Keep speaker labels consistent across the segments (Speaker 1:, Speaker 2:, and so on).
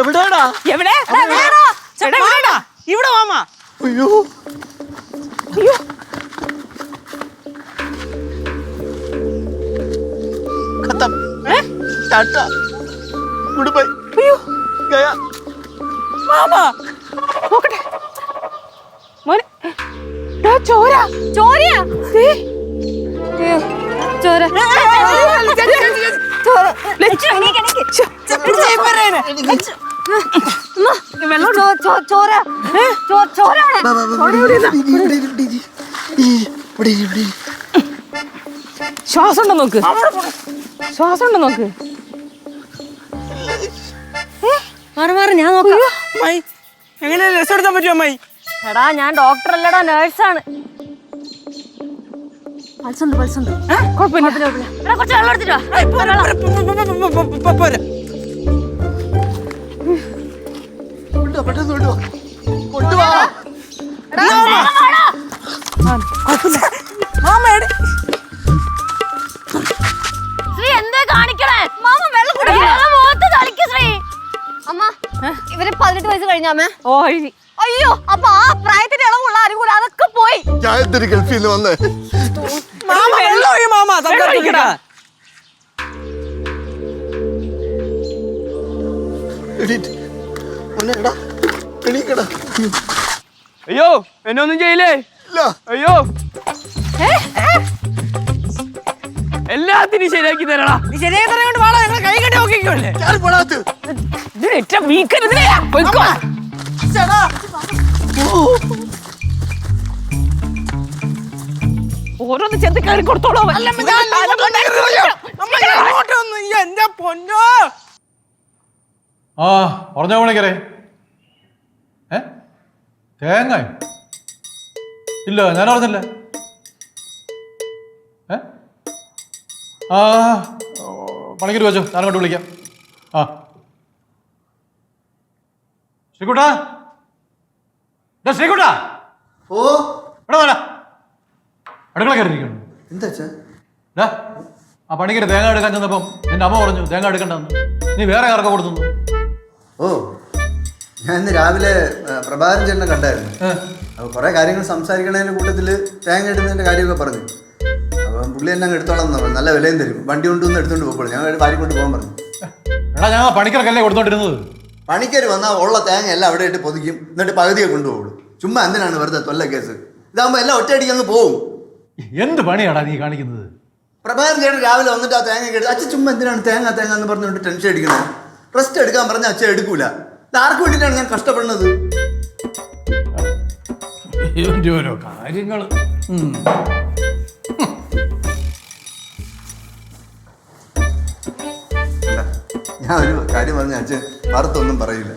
Speaker 1: എവിടെയാടാ?
Speaker 2: എവിടെ?
Speaker 1: ഇവിടെ വാമാ. അയ്യോ
Speaker 2: അയ്യോ
Speaker 1: खत्म टाटा गुड बाय
Speaker 2: അയ്യോ
Speaker 1: गया
Speaker 2: മാമ നോക്കട്ടെ മോനെ ഡാ ചോര ചോരയാ ചോര ശ്വാസം ഉണ്ടോ നോക്ക്, ശ്വാസം ഉണ്ടോ നോക്ക്. മാറി ഞാൻ നോക്കാം.
Speaker 1: എങ്ങനെ രസം എടുക്കാൻ പറ്റുമോ അമ്മായി?
Speaker 2: എടാ ഞാൻ ഡോക്ടർ അല്ലടാ, നേഴ്സാണ്. പൾസുണ്ട് പൾസുണ്ട്. കുഴപ്പമില്ല കുഴപ്പമില്ല. കുറച്ച് വെള്ളം എടുത്തിട്ട് ശ്രീ എന്താ കാണിക്കണേ? മാമ വെള്ളം കുടിക്കും ശ്രീ.
Speaker 3: അമ്മ ഇവര് 18 വയസ്സ് കഴിഞ്ഞാമേ.
Speaker 2: ഓ
Speaker 3: അയ്യോ അപ്പൊ ആ പ്രായത്തിന്റെ ഇളവുള്ള ആരും അതൊക്കെ പോയി.
Speaker 4: ഞാൻ എന്തൊരു ഗൾഫിൽ നിന്ന് വന്നേ.
Speaker 1: അയ്യോ എന്നെ ഒന്നും ചെയ്യില്ലേ? അയ്യോ എല്ലാത്തിനും ശരിയാക്കി തരണ. നീ ശരിയാക്കി തരാണ്ട് വാടാ, ഞങ്ങൾ കൈ കണ്ടി നോക്കിക്കോല്ലേ.
Speaker 2: ഓരോന്ന് ചെന്ന് കയറി കൊടുത്തോളൂ.
Speaker 1: എന്റെ പൊന്നോ.
Speaker 5: ആ പറഞ്ഞോ മണിക്കരെ. തേങ്ങ ഇല്ല, ഞാൻ അറിഞ്ഞില്ല. ആ പണിക്കര് വെച്ചോ, ഞാൻ അങ്ങോട്ട് വിളിക്കാം. ആ ശ്രീകുട്ടാ, ശ്രീകുട്ടാ
Speaker 4: ഓ
Speaker 5: ഇവിടെ വേണ്ട, അടുക്കള കയറിയിരിക്കണം.
Speaker 4: എന്താ
Speaker 5: ആ പണിക്കര് തേങ്ങ എടുക്കാൻ ചെന്നപ്പം നിന്റെ അമ്മ പറഞ്ഞു തേങ്ങ എടുക്കണ്ടെന്ന്. നീ വേറെ ആർക്കാ കൊടുത്തു?
Speaker 4: ഓ ഞാൻ ഇന്ന് രാവിലെ പ്രഭാകരൻ ചേട്ടനെ കണ്ടായിരുന്നു. അപ്പോൾ കുറേ കാര്യങ്ങൾ സംസാരിക്കണതിൻ്റെ കൂട്ടത്തിൽ തേങ്ങ ഇടുന്നതിൻ്റെ കാര്യമൊക്കെ പറഞ്ഞു. അപ്പം പുള്ളി എന്നെ അങ്ങ് എടുത്തോളാം എന്ന് പറഞ്ഞു. നല്ല വിലയും തരും, വണ്ടി കൊണ്ടുവന്ന് എടുത്തുകൊണ്ട് പോയിക്കോളൂ, ഞാൻ വാരി കൊണ്ട് പോകാൻ പറഞ്ഞു.
Speaker 5: എടാ ഞാൻ പണിക്കർക്കല്ലേ കൊടുത്തോണ്ടിരുന്നത്.
Speaker 4: പണിക്കർ വന്നാൽ ഉള്ള തേങ്ങ എല്ലാം അവിടെ ഇട്ട് പൊതിക്കും, എന്നിട്ട് പകുതിയെ കൊണ്ടുപോകുള്ളൂ. ചുമ്മാ എന്തിനാണ് വെറുതെ തൊല്ല കേസ്? ഇതാകുമ്പോൾ എല്ലാം ഒറ്റയടിക്ക് അങ്ങ് പോവും.
Speaker 5: എന്ത് പണിയാടാ നീ കാണിക്കുന്നത്?
Speaker 4: പ്രഭാകരൻ ചേട്ടൻ രാവിലെ വന്നിട്ട് ആ തേങ്ങ എടുത്ത് അച്ഛൻ ചുമ്മാ എന്തിനാണ് തേങ്ങ തേങ്ങ എന്ന് പറഞ്ഞുകൊണ്ട് ടെൻഷൻ അടിക്കുന്നത്? റെസ്റ്റ് എടുക്കാൻ പറഞ്ഞാൽ അച്ഛൻ എടുക്കൂല. ഇത് ആർക്ക് വേണ്ടിയിട്ടാണ് ഞാൻ കഷ്ടപ്പെടുന്നത്?
Speaker 5: ഓരോ കാര്യങ്ങൾ.
Speaker 4: ഞാൻ ഒരു കാര്യം പറഞ്ഞ അച്ഛൻ മറുത്തൊന്നും പറയില്ല.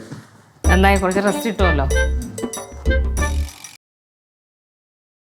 Speaker 2: എന്നായി കുറച്ച് റെസ്റ്റ് കിട്ടുമല്ലോ.